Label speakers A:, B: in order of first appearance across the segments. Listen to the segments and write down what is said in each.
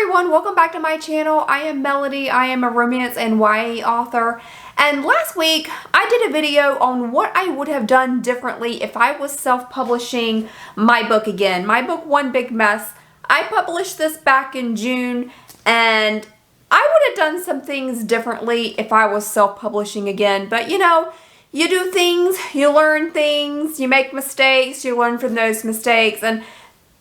A: everyone, welcome back to my channel. I am Melody. I am a romance and YA author. And last week I did a video on what I would have done differently if I was self-publishing my book again. My book, One Big Mess. I published this back in June and I would have done some things differently if I was self-publishing again. But you know, you do things, you learn things, you make mistakes, you learn from those mistakes, and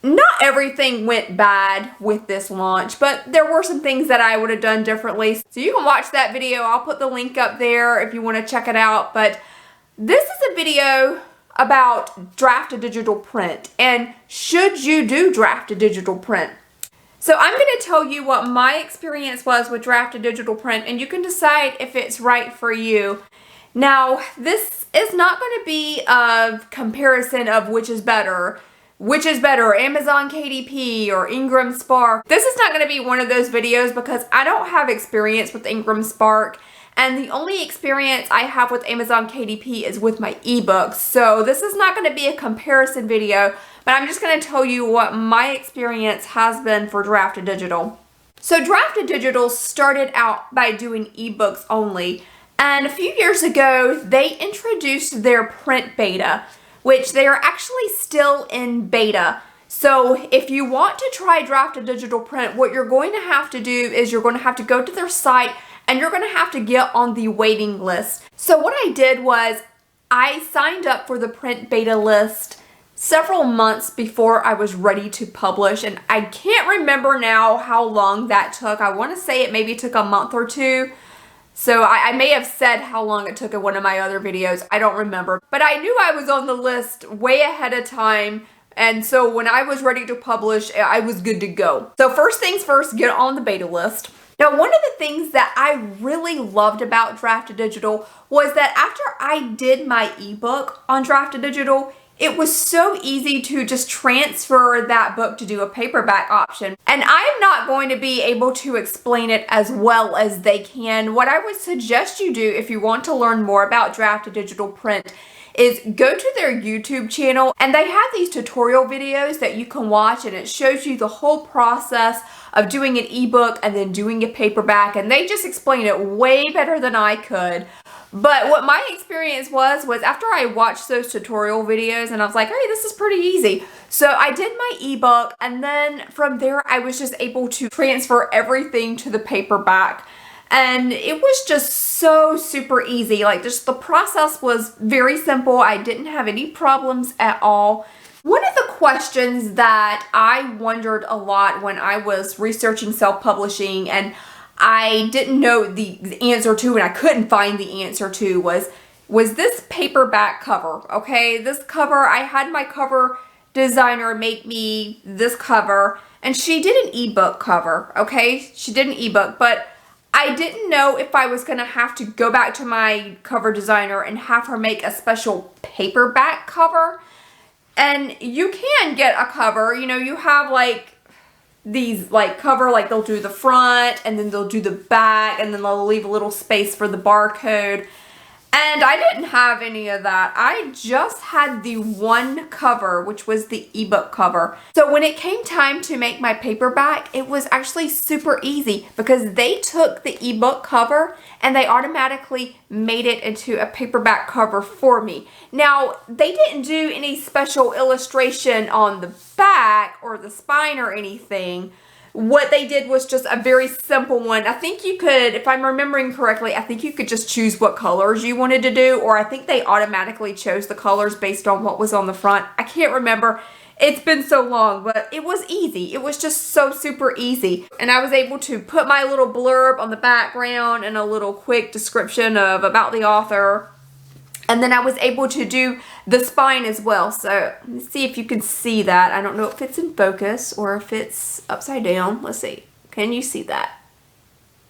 A: not everything went bad with this launch, but there were some things that I would have done differently. So you can watch that video. I'll put the link up there if you want to check it out. But this is a video about draft-to-digital print and should you do draft-to-digital print. So I'm going to tell you what my experience was with draft-to-digital print, and you can decide if it's right for you. Now, this is not going to be a comparison of which is better, Amazon KDP or Ingram Spark. This is not going to be one of those videos because I don't have experience with Ingram Spark, and the only experience I have with Amazon KDP is with my ebooks. So this is not going to be a comparison video, but I'm just going to tell you what my experience has been for draft-to-digital. So draft-to-digital started out by doing ebooks only, and a few years ago they introduced their print beta, which they are actually still in beta. So if you want to try draft-to-digital print, what you're going to have to do is you're going to have to go to their site and you're going to have to get on the waiting list. So what I did was I signed up for the print beta list several months before I was ready to publish, and I can't remember now how long that took. I want to say it maybe took a month or two. So I may have said how long it took in one of my other videos. I don't remember. But I knew I was on the list way ahead of time. And so when I was ready to publish, I was good to go. So first things first, get on the beta list. Now, one of the things that I really loved about draft-to-digital was that after I did my ebook on draft-to-digital, it was so easy to just transfer that book to do a paperback option. And I'm not going to be able to explain it as well as they can. What I would suggest you do if you want to learn more about draft-to-digital print is go to their YouTube channel, and they have these tutorial videos that you can watch, and it shows you the whole process of doing an ebook and then doing a paperback, and they just explain it way better than I could. But what my experience was after I watched those tutorial videos and I was like, hey, this is pretty easy. So I did my ebook, and then from there I was just able to transfer everything to the paperback. And it was just so super easy. Like, just the process was very simple. I didn't have any problems at all. One of the questions that I wondered a lot when I was researching self-publishing and I didn't know the answer to, and I couldn't find the answer to, was this paperback cover. Okay, this cover, I had my cover designer make me this cover, and she did an ebook cover. Okay, she did an ebook, but I didn't know if I was gonna have to go back to my cover designer and have her make a special paperback cover. And you can get a cover, you know, you have like these like cover, like they'll do the front and then they'll do the back and then they'll leave a little space for the barcode. And I didn't have any of that. I just had the one cover, which was the ebook cover. So when it came time to make my paperback, it was actually super easy because they took the ebook cover and they automatically made it into a paperback cover for me. Now, they didn't do any special illustration on the back or the spine or anything. What they did was just a very simple one. I think you could, if I'm remembering correctly, I think you could just choose what colors you wanted to do, or I think they automatically chose the colors based on what was on the front. I can't remember. It's been so long, but it was easy. It was just so super easy. And I was able to put my little blurb on the background and a little quick description of about the author. And then I was able to do the spine as well. So let's see if you can see that. I don't know if it's in focus or if it's upside down. Let's see. Can you see that?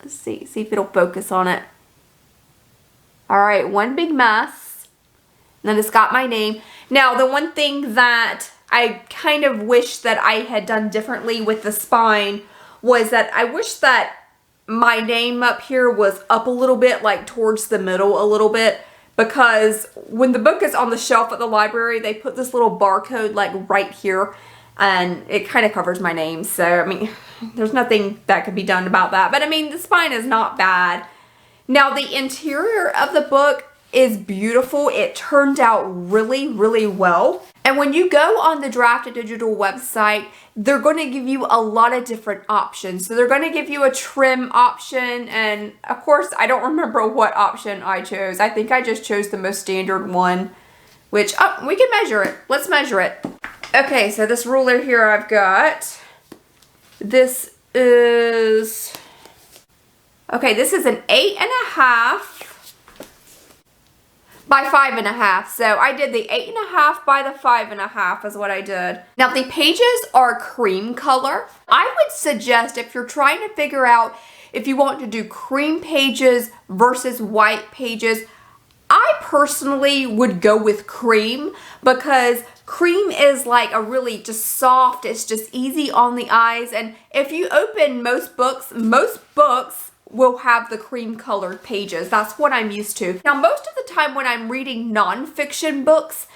A: Let's see. See if it'll focus on it. All right, One Big Mess. And then it's got my name. Now, the one thing that I kind of wish that I had done differently with the spine was that I wish that my name up here was up a little bit, like towards the middle a little bit. Because when the book is on the shelf at the library, they put this little barcode like right here, and it kind of covers my name. So, I mean, there's nothing that could be done about that. But I mean, the spine is not bad. Now, the interior of the book is beautiful. It turned out really, really well. And when you go on the DRAFT2DIGITAL website, they're going to give you a lot of different options. So they're going to give you a trim option. And of course, I don't remember what option I chose. I think I just chose the most standard one, which, oh, we can measure it. Let's measure it. Okay, so this ruler here I've got, this is, okay, this is an 8.5 by 5.5. So I did the 8.5 by the 5.5 is what I did. Now the pages are cream color. I would suggest if you're trying to figure out if you want to do cream pages versus white pages, I personally would go with cream because cream is like a really just soft, it's just easy on the eyes. And if you open most books will have the cream colored pages. That's what I'm used to. Now, most of the time when I'm reading nonfiction books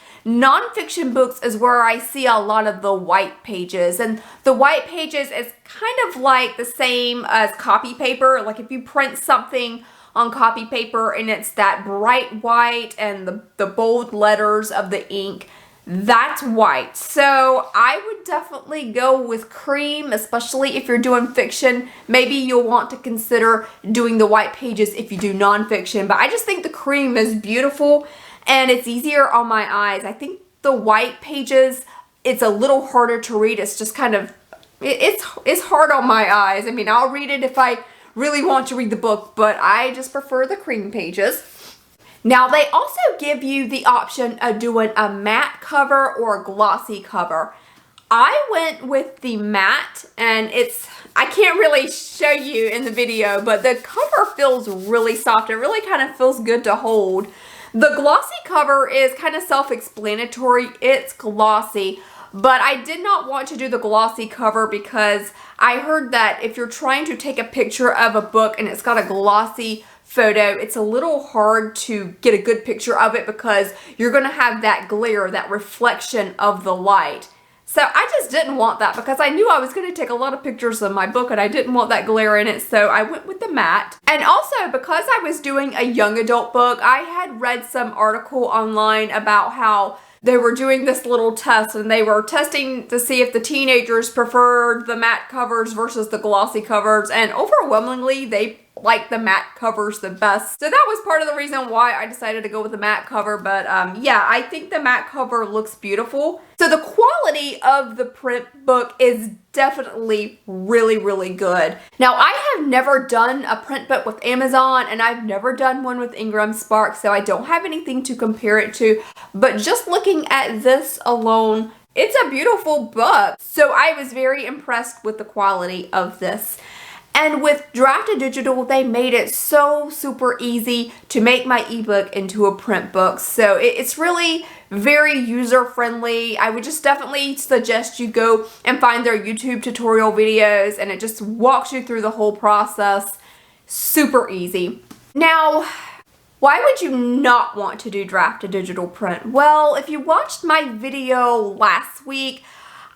A: is where I see a lot of the white pages. And the white pages is kind of like the same as copy paper. Like if you print something on copy paper and it's that bright white and the bold letters of the ink, that's white. So I would definitely go with cream, especially if you're doing fiction. Maybe you'll want to consider doing the white pages if you do nonfiction, but I just think the cream is beautiful and it's easier on my eyes. I think the white pages, it's a little harder to read. It's just kind of, it's hard on my eyes. I mean, I'll read it if I really want to read the book, but I just prefer the cream pages. Now, they also give you the option of doing a matte cover or a glossy cover. I went with the matte, and I can't really show you in the video, but the cover feels really soft. It really kind of feels good to hold. The glossy cover is kind of self-explanatory. It's glossy, but I did not want to do the glossy cover because I heard that if you're trying to take a picture of a book and it's got a glossy photo, it's a little hard to get a good picture of it because you're going to have that glare, that reflection of the light. So I just didn't want that because I knew I was going to take a lot of pictures of my book and I didn't want that glare in it, so I went with the matte. And also, because I was doing a young adult book, I had read some article online about how they were doing this little test and they were testing to see if the teenagers preferred the matte covers versus the glossy covers, and overwhelmingly they like the matte covers the best. So that was part of the reason why I decided to go with the matte cover. But yeah, I think the matte cover looks beautiful. So the quality of the print book is definitely really, really good. Now, I have never done a print book with Amazon and I've never done one with Ingram Spark, so I don't have anything to compare it to. But just looking at this alone, it's a beautiful book. So I was very impressed with the quality of this. And with DRAFT2DIGITAL, they made it so super easy to make my ebook into a print book. So it's really very user-friendly. I would just definitely suggest you go and find their YouTube tutorial videos, and it just walks you through the whole process. Super easy. Now, why would you not want to do DRAFT2DIGITAL print? Well, if you watched my video last week,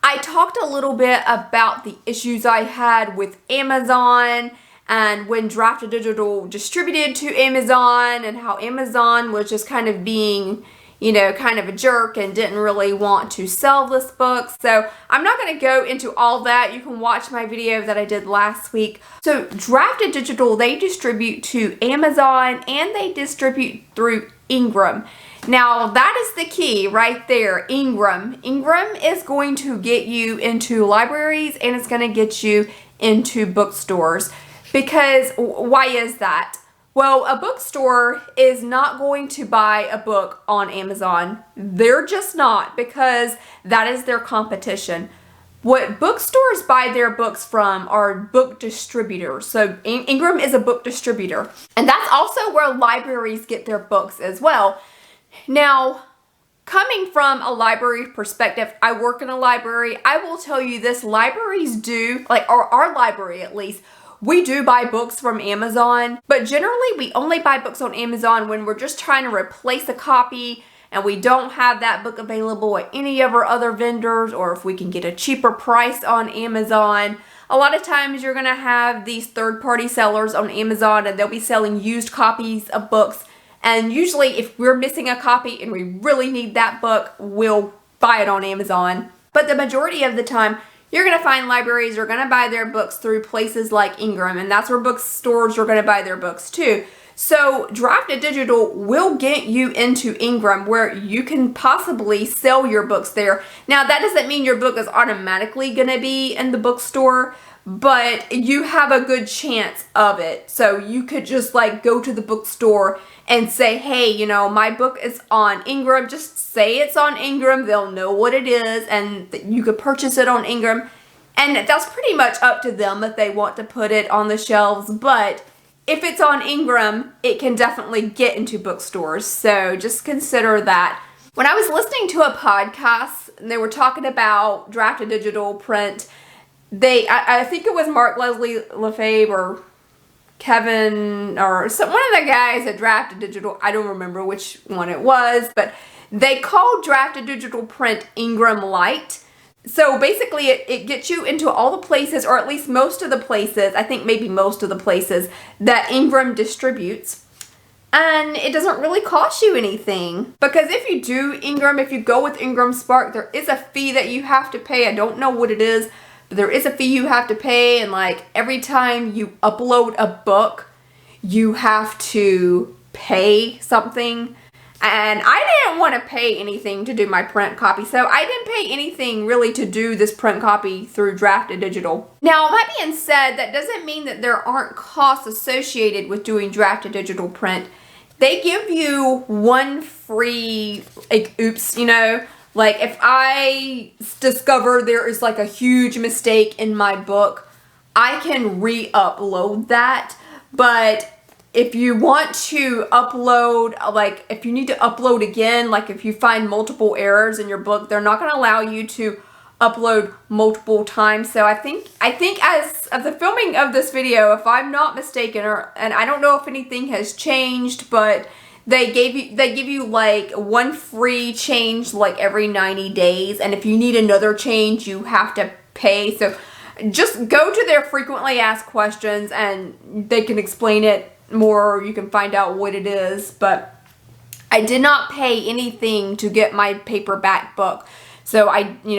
A: I talked a little bit about the issues I had with Amazon and when DRAFT2DIGITAL distributed to Amazon and how Amazon was just kind of being, you know, kind of a jerk and didn't really want to sell this book. So I'm not going to go into all that. You can watch my video that I did last week. So DRAFT2DIGITAL, they distribute to Amazon and they distribute through Ingram. Now, that is the key right there, Ingram. Ingram is going to get you into libraries and it's going to get you into bookstores. Because why is that? Well, a bookstore is not going to buy a book on Amazon. They're just not, because that is their competition. What bookstores buy their books from are book distributors. So Ingram is a book distributor. And that's also where libraries get their books as well. Now, coming from a library perspective, I work in a library. I will tell you this, libraries do, like our library at least, we do buy books from Amazon, but generally we only buy books on Amazon when we're just trying to replace a copy and we don't have that book available at any of our other vendors, or if we can get a cheaper price on Amazon. a lot of times you're going to have these third-party sellers on Amazon, and they'll be selling used copies of books. And usually if we're missing a copy and we really need that book, we'll buy it on Amazon. But the majority of the time, you're going to find libraries are going to buy their books through places like Ingram, and that's where bookstores are going to buy their books too. So DRAFT2DIGITAL will get you into Ingram, where you can possibly sell your books there. Now, that doesn't mean your book is automatically going to be in the bookstore, but you have a good chance of it. So you could just like go to the bookstore and say, hey, you know, my book is on Ingram. Just say it's on Ingram. They'll know what it is, and you could purchase it on Ingram. And that's pretty much up to them if they want to put it on the shelves. But if it's on Ingram, it can definitely get into bookstores. So just consider that. When I was listening to a podcast, and they were talking about DRAFT2DIGITAL print, I think it was Mark Leslie Lefebvre or Kevin or one of the guys at DRAFT2DIGITAL. I don't remember which one it was, but they called DRAFT2DIGITAL print Ingram Lite. So basically it gets you into all the places, or at least most of the places, I think maybe most of the places that Ingram distributes. And it doesn't really cost you anything. Because if you do Ingram, if you go with Ingram Spark, there is a fee that you have to pay. I don't know what it is, but there is a fee you have to pay. And like every time you upload a book, you have to pay something. And I didn't want to pay anything to do my print copy, so I didn't pay anything really to do this print copy through DRAFT2DIGITAL. Now, that being said, that doesn't mean that there aren't costs associated with doing DRAFT2DIGITAL print. They give you one free, like, oops, you know, like if I discover there is like a huge mistake in my book, I can re-upload that. But if you want to upload, like if you need to upload again, like if you find multiple errors in your book, they're not going to allow you to upload multiple times. So I think as of the filming of this video, if I'm not mistaken, and I don't know if anything has changed, but they give you like one free change like every 90 days. And if you need another change, you have to pay. So just go to their frequently asked questions and they can explain it more, you can find out what it is. But I did not pay anything to get my paperback book. So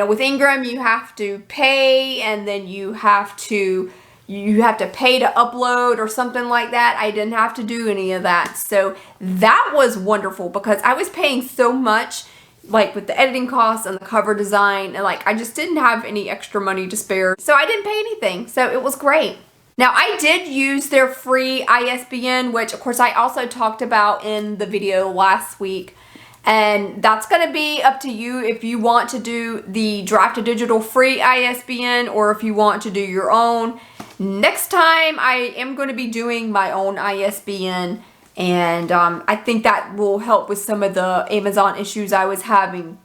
A: with Ingram, you have to pay, and then you have to pay to upload or something like that. I didn't have to do any of that. So that was wonderful because I was paying so much, like with the editing costs and the cover design, and like I just didn't have any extra money to spare. So I didn't pay anything. So it was great. Now, I did use their free ISBN, which of course I also talked about in the video last week. And that's going to be up to you if you want to do the DRAFT2DIGITAL free ISBN or if you want to do your own. Next time, I am going to be doing my own ISBN. And I think that will help with some of the Amazon issues I was having.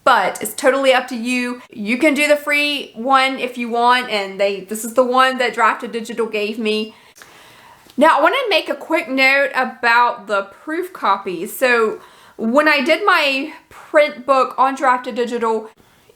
A: But it's totally up to you. You can do the free one if you want, and this is the one that DRAFT2DIGITAL gave me. Now, I want to make a quick note about the proof copies. So, when I did my print book on DRAFT2DIGITAL,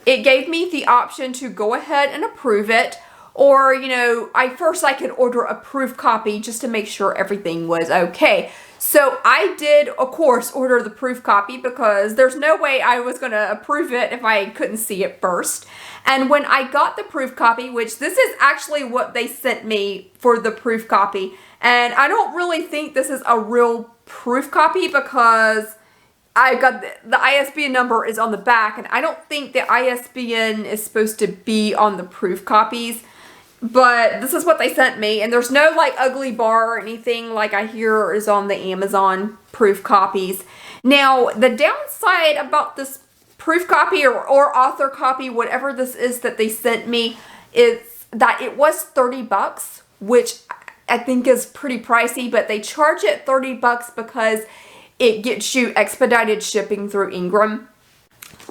A: it gave me the option to go ahead and approve it. Or, I could order a proof copy just to make sure everything was okay. So I did, of course, order the proof copy because there's no way I was going to approve it if I couldn't see it first. And when I got the proof copy, which this is actually what they sent me for the proof copy, and I don't really think this is a real proof copy because I got the ISBN number is on the back, and I don't think the ISBN is supposed to be on the proof copies. But this is what they sent me, and there's no like ugly bar or anything like I hear is on the Amazon proof copies. Now, the downside about this proof copy or author copy, whatever this is that they sent me, is that it was $30, which I think is pretty pricey, but they charge it $30 because it gets you expedited shipping through Ingram.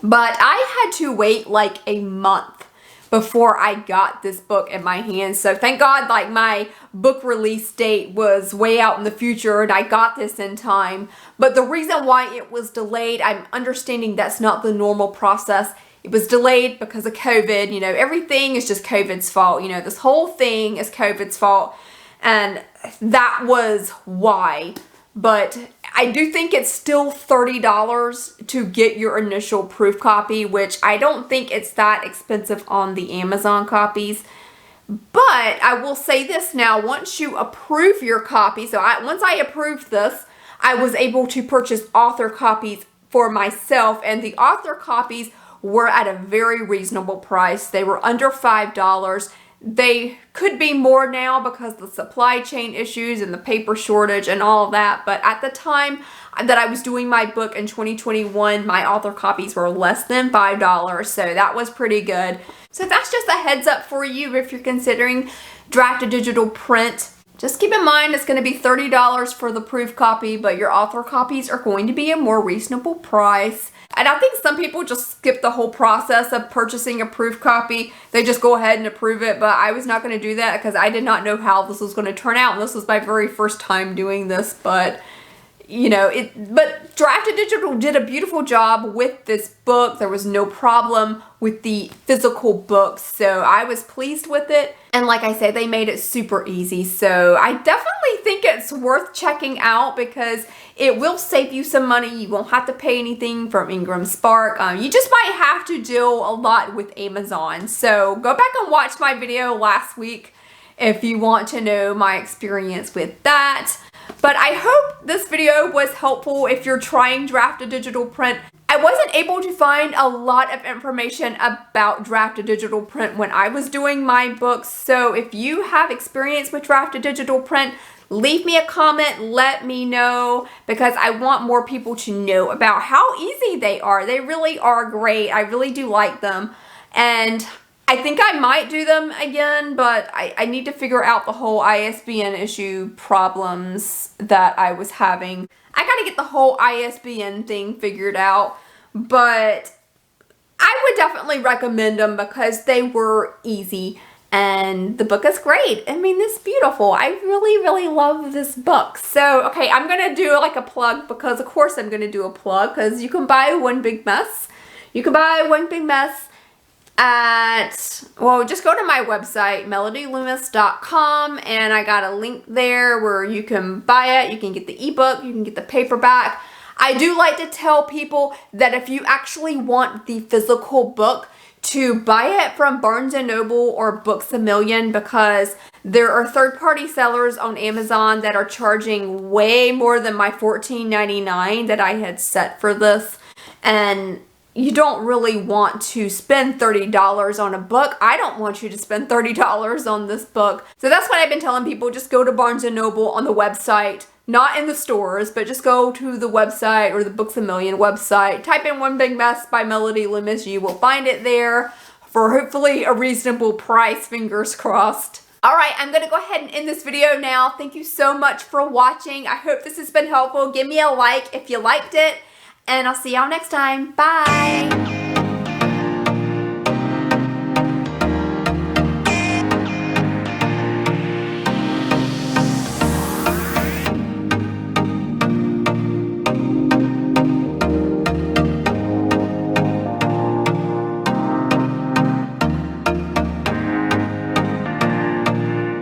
A: But I had to wait like a month before I got this book in my hands. So thank God, like my book release date was way out in the future and I got this in time. But the reason why it was delayed, I'm understanding that's not the normal process. It was delayed because of COVID. You know, everything is just COVID's fault. You know, this whole thing is COVID's fault. And that was why. But I do think it's still $30 to get your initial proof copy, which I don't think it's that expensive on the Amazon copies. But I will say this now, once you approve your copy, so once I approved this, I was able to purchase author copies for myself, and the author copies were at a very reasonable price. They were under $5. They could be more now because of the supply chain issues and the paper shortage and all of that, but at the time that I was doing my book in 2021, my author copies were less than $5, so that was pretty good. So that's just a heads up for you if you're considering draft-to-digital print. Just keep in mind it's going to be $30 for the proof copy, but your author copies are going to be a more reasonable price. And I think some people just skip the whole process of purchasing a proof copy. They just go ahead and approve it, but I was not going to do that because I did not know how this was going to turn out. And this was my very first time doing this, but you know, but Draft2Digital did a beautiful job with this book. There was no problem with the physical books, so I was pleased with it. And like I said, they made it super easy, so I definitely think it's worth checking out because it will save you some money. You won't have to pay anything from Ingram Spark. You just might have to deal a lot with Amazon. So go back and watch my video last week if you want to know my experience with that. But I hope this video was helpful if you're trying Draft-to-Digital print. I wasn't able to find a lot of information about Draft-to-Digital print when I was doing my books, so if you have experience with Draft-to-Digital print, leave me a comment, let me know, because I want more people to know about how easy they are. They really are great. I really do like them, and I think I might do them again, but I need to figure out the whole ISBN issue problems that I was having. I gotta get the whole ISBN thing figured out, but I would definitely recommend them because they were easy and the book is great. I mean, it's beautiful. I really, really love this book. So, okay, I'm gonna do like a plug because of course I'm gonna do a plug because you can buy One Big Mess. You can buy One Big Mess well, just go to my website, melodyloomis.com, and I got a link there where you can buy it. You can get the ebook, you can get the paperback. I do like to tell people that if you actually want the physical book, to buy it from Barnes & Noble or Books A Million because there are third-party sellers on Amazon that are charging way more than my $14.99 that I had set for this, and you don't really want to spend $30 on a book. I don't want you to spend $30 on this book. So that's what I've been telling people. Just go to Barnes & Noble on the website, not in the stores, but just go to the website or the Books A Million website. Type in One Big Mess by Melody Loomis. You will find it there for hopefully a reasonable price, fingers crossed. Alright, I'm going to go ahead and end this video now. Thank you so much for watching. I hope this has been helpful. Give me a like if you liked it. And I'll see y'all next time. Bye!